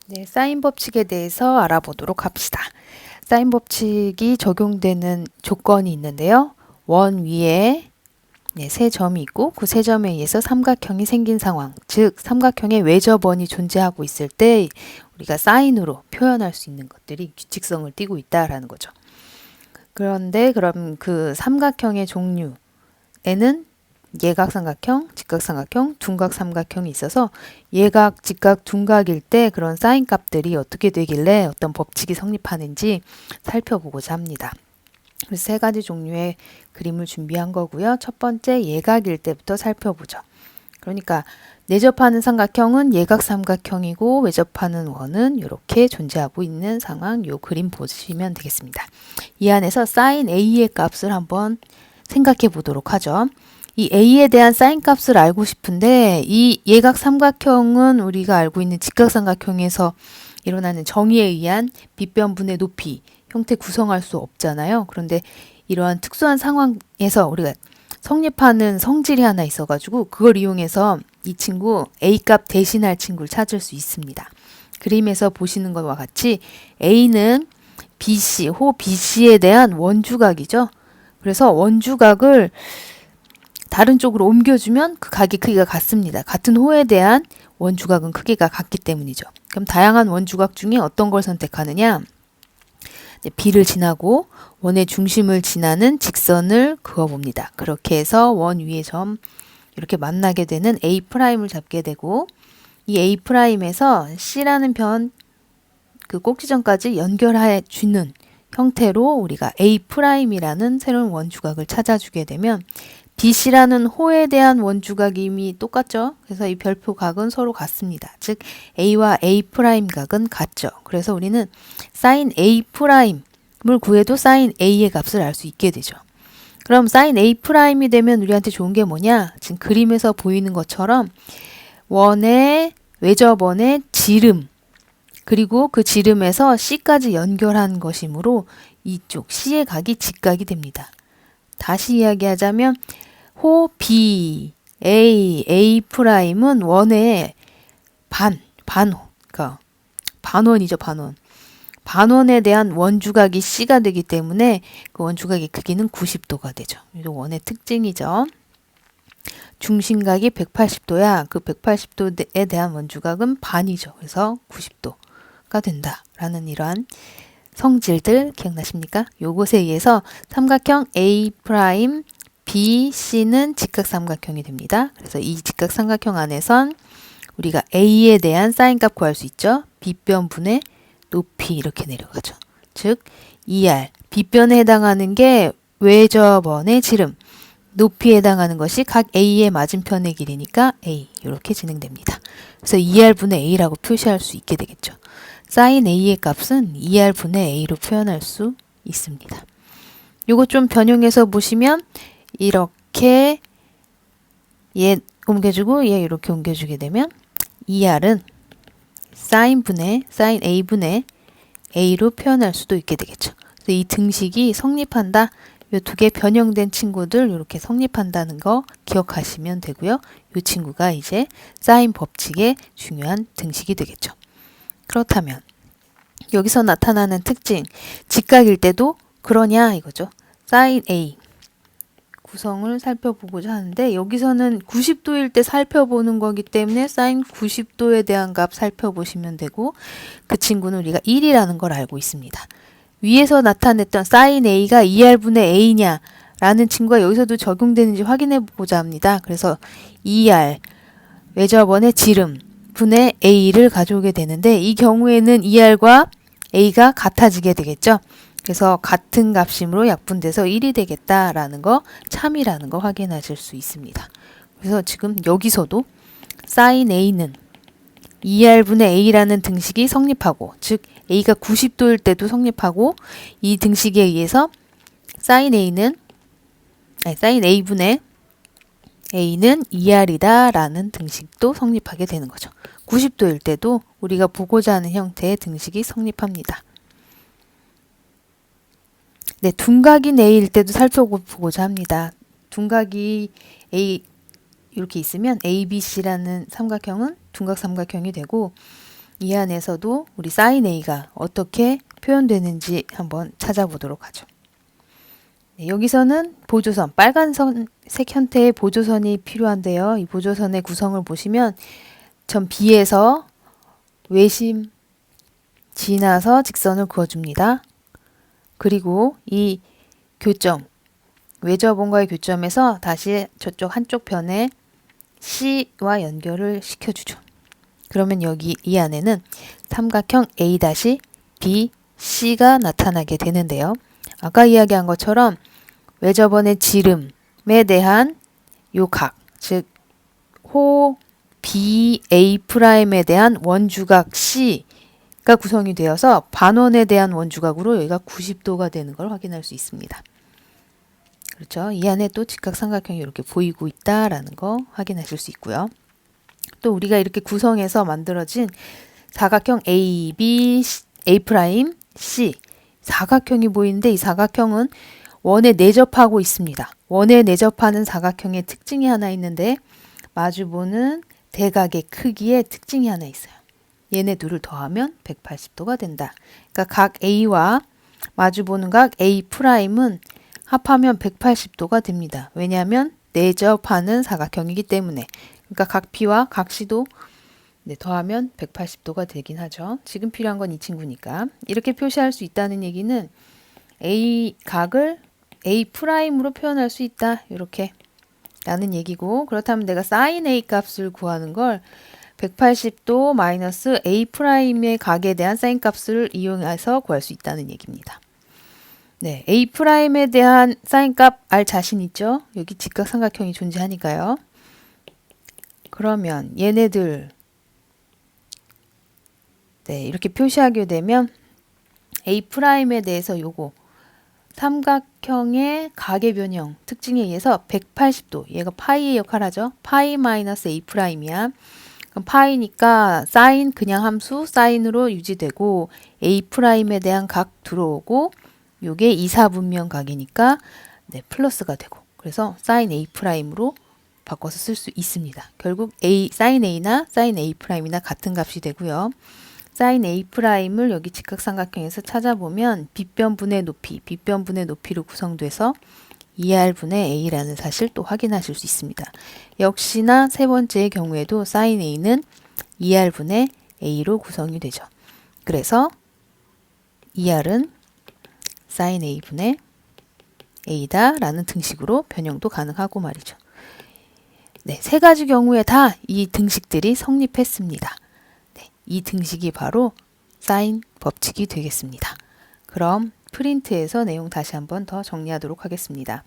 네, 사인 법칙에 대해서 알아보도록 합시다. 사인 법칙이 적용되는 조건이 있는데요. 원 위에 세 점이 있고 그 세 점에 의해서 삼각형이 생긴 상황, 즉 삼각형의 외접원이 존재하고 있을 때 우리가 사인으로 표현할 수 있는 것들이 규칙성을 띠고 있다라는 거죠. 그런데 그럼 그 삼각형의 종류에는 예각삼각형, 직각삼각형, 둔각삼각형이 있어서 예각, 직각, 둔각일 때 그런 사인 값들이 어떻게 되길래 어떤 법칙이 성립하는지 살펴보고자 합니다. 그래서 세 가지 종류의 그림을 준비한 거고요. 첫 번째 예각일 때부터 살펴보죠. 그러니까 내접하는 삼각형은 예각삼각형이고 외접하는 원은 이렇게 존재하고 있는 상황, 요 그림 보시면 되겠습니다. 이 안에서 sin A의 값을 한번 생각해 보도록 하죠. 이 A에 대한 사인 값을 알고 싶은데 이 예각 삼각형은 우리가 알고 있는 직각삼각형에서 일어나는 정의에 의한 빗변분의 높이 형태 구성할 수 없잖아요. 그런데 이러한 특수한 상황에서 우리가 성립하는 성질이 하나 있어가지고 그걸 이용해서 이 친구 A 값 대신할 친구를 찾을 수 있습니다. 그림에서 보시는 것과 같이 A는 BC, 호 BC에 대한 원주각이죠. 그래서 원주각을 다른 쪽으로 옮겨주면 그 각의 크기가 같습니다. 같은 호에 대한 원주각은 크기가 같기 때문이죠. 그럼 다양한 원주각 중에 어떤 걸 선택하느냐? B를 지나고 원의 중심을 지나는 직선을 그어봅니다. 그렇게 해서 원 위의 점 이렇게 만나게 되는 A'을 잡게 되고 이 A'에서 C라는 변 그 꼭지점까지 연결해 주는 형태로 우리가 A'이라는 새로운 원주각을 찾아주게 되면 BC라는 호에 대한 원주각이 이미 똑같죠. 그래서 이 별표 각은 서로 같습니다. 즉 A와 A' 각은 같죠. 그래서 우리는 sin A'을 구해도 sin A의 값을 알 수 있게 되죠. 그럼 sin A'이 되면 우리한테 좋은 게 뭐냐? 지금 그림에서 보이는 것처럼 원의 외접원의 지름 그리고 그 지름에서 C까지 연결한 것이므로 이쪽 C의 각이 직각이 됩니다. 다시 이야기하자면 호 B, A'은 원의 그러니까 반원이죠, 반원. 반원에 대한 원주각이 C가 되기 때문에 그 원주각의 크기는 90도가 되죠. 이거 원의 특징이죠. 중심각이 180도야. 그 180도에 대한 원주각은 반이죠. 그래서 90도가 된다라는 이러한 성질들 기억나십니까? 요것에 의해서 삼각형 A', B, C는 직각삼각형이 됩니다. 그래서 이 직각삼각형 안에선 우리가 A에 대한 사인값 구할 수 있죠. B변분의 높이 이렇게 내려가죠. 즉 ER, B변에 해당하는 게 외접원의 지름, 높이에 해당하는 것이 각 A의 맞은편의 길이니까 A 이렇게 진행됩니다. 그래서 ER분의 A라고 표시할 수 있게 되겠죠. sin A의 값은 ER분의 A로 표현할 수 있습니다. 요거 좀 변형해서 보시면 이렇게 얘 옮겨주고 얘 이렇게 옮겨주게 되면 ER은 sin A분의 A로 표현할 수도 있게 되겠죠. 그래서 이 등식이 성립한다. 요 두 개 변형된 친구들 이렇게 성립한다는 거 기억하시면 되고요. 이 친구가 이제 사인 법칙의 중요한 등식이 되겠죠. 그렇다면 여기서 나타나는 특징, 직각일 때도 그러냐 이거죠. sin A 구성을 살펴보고자 하는데 여기서는 90도일 때 살펴보는 거기 때문에 sin 90도에 대한 값 살펴보시면 되고 그 친구는 우리가 1이라는 걸 알고 있습니다. 위에서 나타냈던 sin A가 2R분의 A냐 라는 친구가 여기서도 적용되는지 확인해 보고자 합니다. 그래서 2R 외접원의 지름 분의 A를 가져오게 되는데 이 경우에는 2R과 A가 같아지게 되겠죠. 그래서 같은 값이므로 약분돼서 1이 되겠다라는 거 참이라는 거 확인하실 수 있습니다. 그래서 지금 여기서도 sin A는 2R분의 A라는 등식이 성립하고 즉 A가 90도일 때도 성립하고 이 등식에 의해서 sin A분의 A는 2R이다 라는 등식도 성립하게 되는 거죠. 90도일 때도 우리가 보고자 하는 형태의 등식이 성립합니다. 네, 둔각인 A일 때도 살펴보고자 합니다. 둔각이 A 이렇게 있으면 ABC라는 삼각형은 둔각 삼각형이 되고 이 안에서도 우리 sin A가 어떻게 표현되는지 한번 찾아보도록 하죠. 네, 여기서는 보조선, 빨간색 형태의 보조선이 필요한데요. 이 보조선의 구성을 보시면 점 B에서 외심 지나서 직선을 그어줍니다. 그리고 이 교점, 외접원과의 교점에서 다시 저쪽 한쪽 편에 C와 연결을 시켜주죠. 그러면 여기 이 안에는 삼각형 A-BC가 나타나게 되는데요. 아까 이야기한 것처럼 외접원의 지름에 대한 요 각, 즉 호 BA'에 대한 원주각 C가 구성이 되어서 반원에 대한 원주각으로 여기가 90도가 되는 걸 확인할 수 있습니다. 그렇죠? 이 안에 또 직각삼각형이 이렇게 보이고 있다라는 거 확인하실 수 있고요. 또 우리가 이렇게 구성해서 만들어진 사각형 A'C 사각형이 보이는데 이 사각형은 원에 내접하고 있습니다. 원에 내접하는 사각형의 특징이 하나 있는데 마주보는 대각의 크기의 특징이 하나 있어요. 얘네 둘을 더하면 180도가 된다. 그러니까 각 A와 마주보는 각 A'은 합하면 180도가 됩니다. 왜냐하면 내접하는 사각형이기 때문에. 그러니까 각 B와 각 C도 더하면 180도가 되긴 하죠. 지금 필요한 건 이 친구니까. 이렇게 표시할 수 있다는 얘기는 A 각을 A'으로 표현할 수 있다. 이렇게 라는 얘기고, 그렇다면 내가 sin A 값을 구하는 걸 180도 마이너스 A'의 각에 대한 sin 값을 이용해서 구할 수 있다는 얘기입니다. 네, A'에 대한 sin 값 알 자신 있죠? 여기 직각삼각형이 존재하니까요. 그러면 얘네들 이렇게 표시하게 되면 A'에 대해서 요거 삼각형의 각의 변형 특징에 의해서 180도, 얘가 파이의 역할을 하죠. 파이 마이너스 A'이야. 그럼 파이니까 사인 그냥 함수 사인으로 유지되고 A'에 대한 각 들어오고 요게 이사분면 각이니까 플러스가 되고, 그래서 사인 A'으로 바꿔서 쓸 수 있습니다. 결국 사인 A나 사인 A'이나 같은 값이 되고요. 사인 A'을 여기 직각삼각형에서 찾아보면 빗변분의 높이로 구성돼서 2R분의 A라는 사실 또 확인하실 수 있습니다. 역시나 세 번째의 경우에도 사인 A는 2R분의 A로 구성이 되죠. 그래서 2R은 사인 A분의 A다 라는 등식으로 변형도 가능하고 말이죠. 네, 세 가지 경우에 다 이 등식들이 성립했습니다. 이 등식이 바로 사인 법칙이 되겠습니다. 그럼 프린트에서 내용 다시 한번 더 정리하도록 하겠습니다.